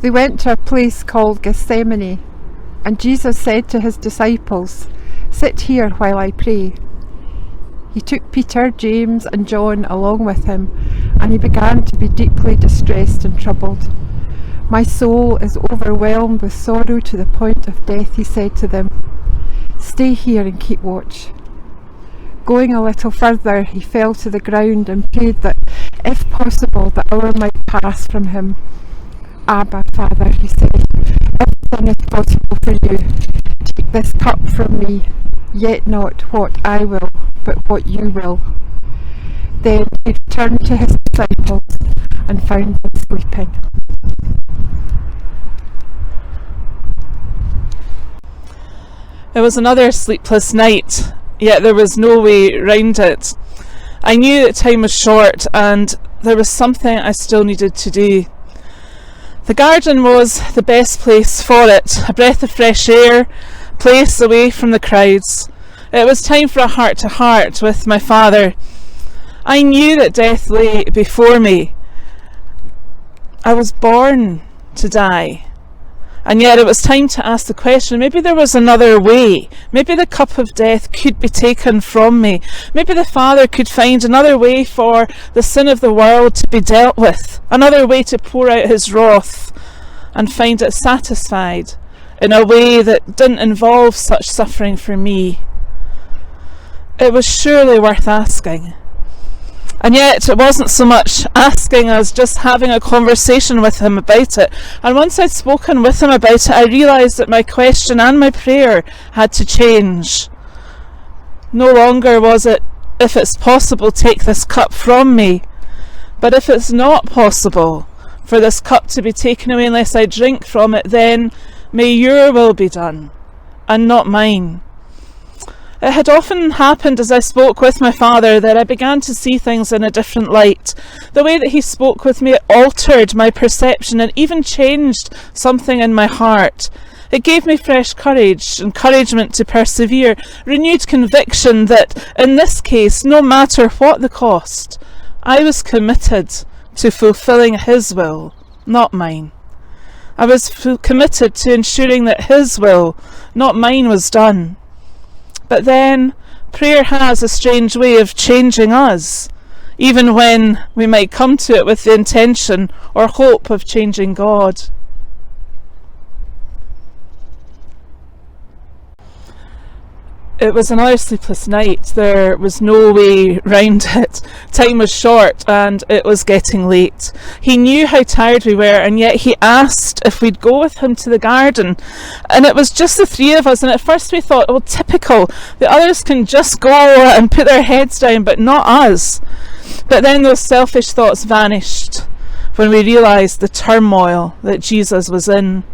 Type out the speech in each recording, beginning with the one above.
They went to a place called Gethsemane, and Jesus said to his disciples, "Sit here while I pray." He took Peter, James and John along with him, and he began to be deeply distressed and troubled. "My soul is overwhelmed with sorrow to the point of death," he said to them. "Stay here and keep watch." Going a little further, he fell to the ground and prayed that, if possible, the hour might pass from him. "Abba, Father," he said, "everything is possible for you. Take this cup from me, yet not what I will, but what you will." Then he returned to his disciples and found them sleeping. It was another sleepless night, yet there was no way round it. I knew that time was short and there was something I still needed to do. The garden was the best place for it, a breath of fresh air, a place away from the crowds. It was time for a heart-to-heart with my Father. I knew that death lay before me. I was born to die. And yet it was time to ask the question, maybe there was another way. Maybe the cup of death could be taken from me. Maybe the Father could find another way for the sin of the world to be dealt with. Another way to pour out his wrath and find it satisfied in a way that didn't involve such suffering for me. It was surely worth asking. And yet it wasn't so much asking as just having a conversation with him about it. And once I'd spoken with him about it, I realised that my question and my prayer had to change. No longer was it, "If it's possible, take this cup from me." But if it's not possible for this cup to be taken away unless I drink from it, then may your will be done and not mine. It had often happened as I spoke with my Father that I began to see things in a different light. The way that he spoke with me altered my perception and even changed something in my heart. It gave me fresh courage, encouragement to persevere, renewed conviction that in this case, no matter what the cost, I was committed to fulfilling his will, not mine. I was committed to ensuring that his will, not mine, was done. But then prayer has a strange way of changing us, even when we might come to it with the intention or hope of changing God. It was another sleepless night. There was no way round it. Time was short and it was getting late. He knew how tired we were, and yet he asked if we'd go with him to the garden. And it was just the three of us, and at first we thought, oh, typical. The others can just go and put their heads down, but not us. But then those selfish thoughts vanished when we realised the turmoil that Jesus was in.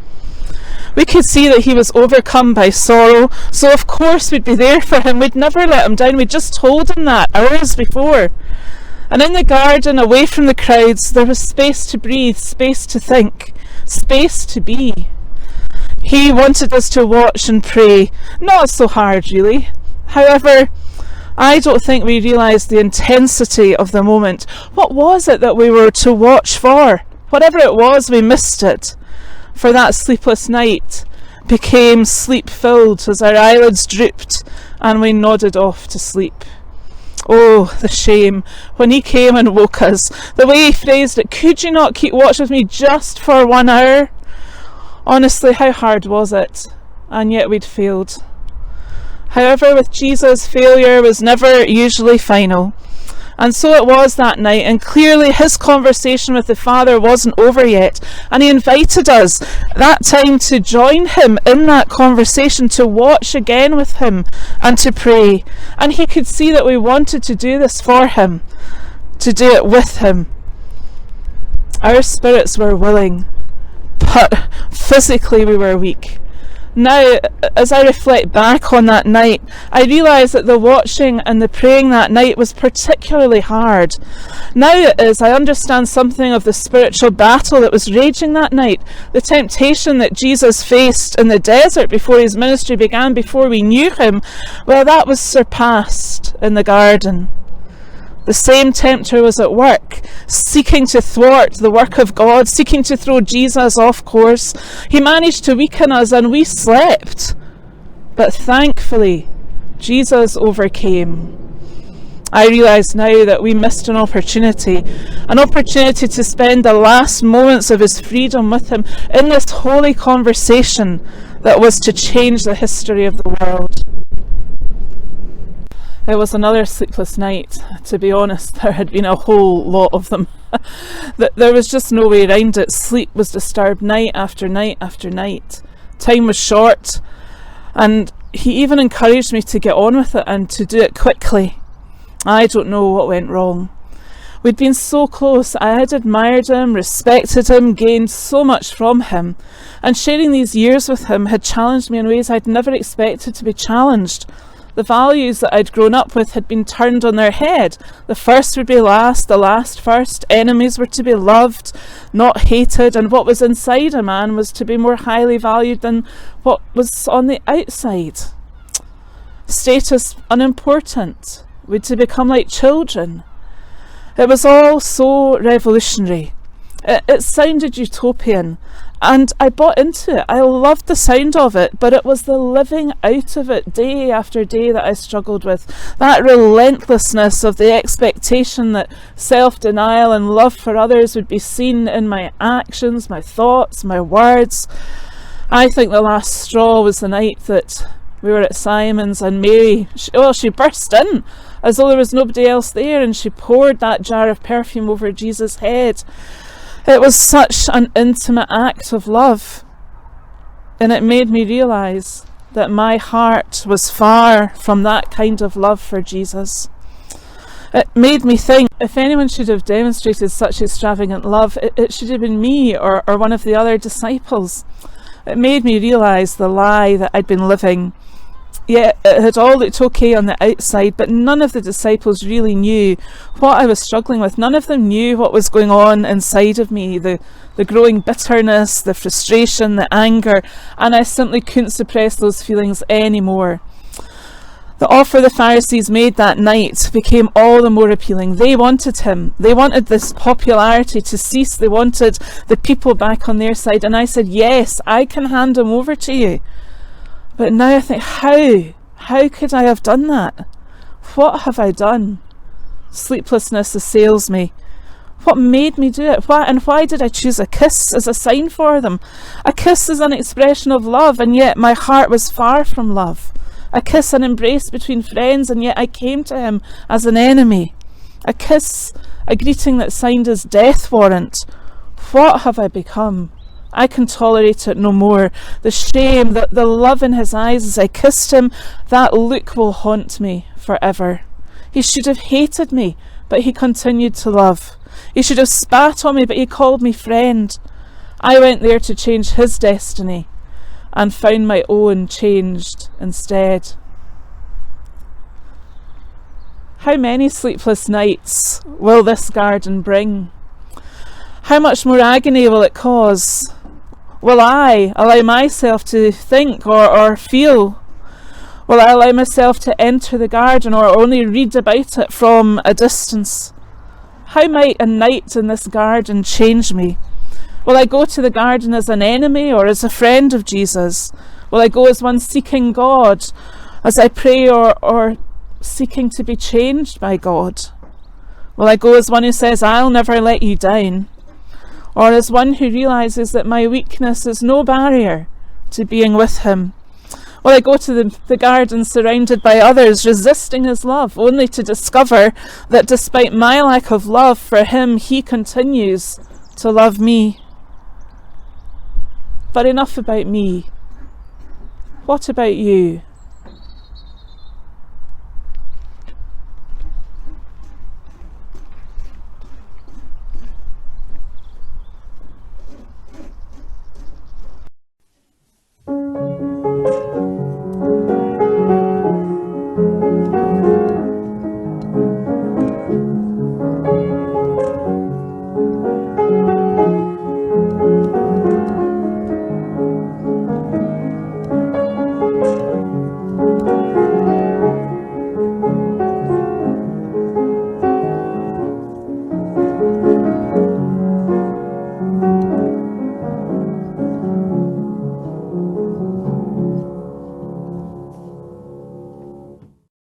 We could see that he was overcome by sorrow, so of course we'd be there for him. We'd never let him down. We'd just told him that hours before. And in the garden, away from the crowds, there was space to breathe, space to think, space to be. He wanted us to watch and pray. Not so hard, really. However, I don't think we realised the intensity of the moment. What was it that we were to watch for? Whatever it was, we missed it. For that sleepless night became sleep-filled as our eyelids drooped and we nodded off to sleep. Oh, the shame when he came and woke us. The way he phrased it, "Could you not keep watch with me just for 1 hour?" Honestly, how hard was it? And yet we'd failed. However, with Jesus, failure was never usually final. And so it was that night, and clearly his conversation with the Father wasn't over yet, and he invited us that time to join him in that conversation, to watch again with him and to pray. And he could see that we wanted to do this for him, to do it with him. Our spirits were willing, but physically we were weak. Now, as I reflect back on that night, I realise that the watching and the praying that night was particularly hard. Now, as I understand something of the spiritual battle that was raging that night, the temptation that Jesus faced in the desert before his ministry began, before we knew him, well, that was surpassed in the garden. The same tempter was at work, seeking to thwart the work of God, seeking to throw Jesus off course. He managed to weaken us and we slept. But thankfully, Jesus overcame. I realise now that we missed an opportunity to spend the last moments of his freedom with him in this holy conversation that was to change the history of the world. It was another sleepless night. To be honest, there had been a whole lot of them. There was just no way around it. Sleep was disturbed night after night after night. Time was short, and he even encouraged me to get on with it and to do it quickly. I don't know what went wrong. We'd been so close. I had admired him, respected him, gained so much from him, and sharing these years with him had challenged me in ways I'd never expected to be challenged. The values that I'd grown up with had been turned on their head. The first would be last, the last first. Enemies were to be loved, not hated, and what was inside a man was to be more highly valued than what was on the outside. Status unimportant. We'd to become like children. It was all so revolutionary. It sounded utopian, and I bought into it. I loved the sound of it, but it was the living out of it day after day that I struggled with. That relentlessness of the expectation that self-denial and love for others would be seen in my actions, my thoughts, my words. I think the last straw was the night that we were at Simon's and Mary, she burst in as though there was nobody else there, and she poured that jar of perfume over Jesus' head. It was such an intimate act of love, and it made me realise that my heart was far from that kind of love for Jesus. It made me think, if anyone should have demonstrated such extravagant love, it should have been me or one of the other disciples. It made me realise the lie that I'd been living. Yeah, it had all looked okay on the outside, but none of the disciples really knew what I was struggling with. None of them knew what was going on inside of me, the growing bitterness, the frustration, the anger, and I simply couldn't suppress those feelings anymore. The offer the Pharisees made that night became all the more appealing. They wanted him. They wanted this popularity to cease. They wanted the people back on their side, and I said, yes, I can hand him over to you. But now I think, how could I have done that? What have I done? Sleeplessness assails me. What made me do it? Why did I choose a kiss as a sign for them? A kiss is an expression of love, and yet my heart was far from love. A kiss, an embrace between friends, and yet I came to him as an enemy. A kiss, a greeting that signed his death warrant. What have I become? I can tolerate it no more. The shame, the love in his eyes as I kissed him, that look will haunt me forever. He should have hated me, but he continued to love. He should have spat on me, but he called me friend. I went there to change his destiny and found my own changed instead. How many sleepless nights will this garden bring? How much more agony will it cause? Will I allow myself to think or feel? Will I allow myself to enter the garden or only read about it from a distance? How might a night in this garden change me? Will I go to the garden as an enemy or as a friend of Jesus? Will I go as one seeking God as I pray or seeking to be changed by God? Will I go as one who says, I'll never let you down? Or as one who realises that my weakness is no barrier to being with him? Will I go to the garden surrounded by others, resisting his love, only to discover that despite my lack of love for him, he continues to love me? But enough about me. What about you?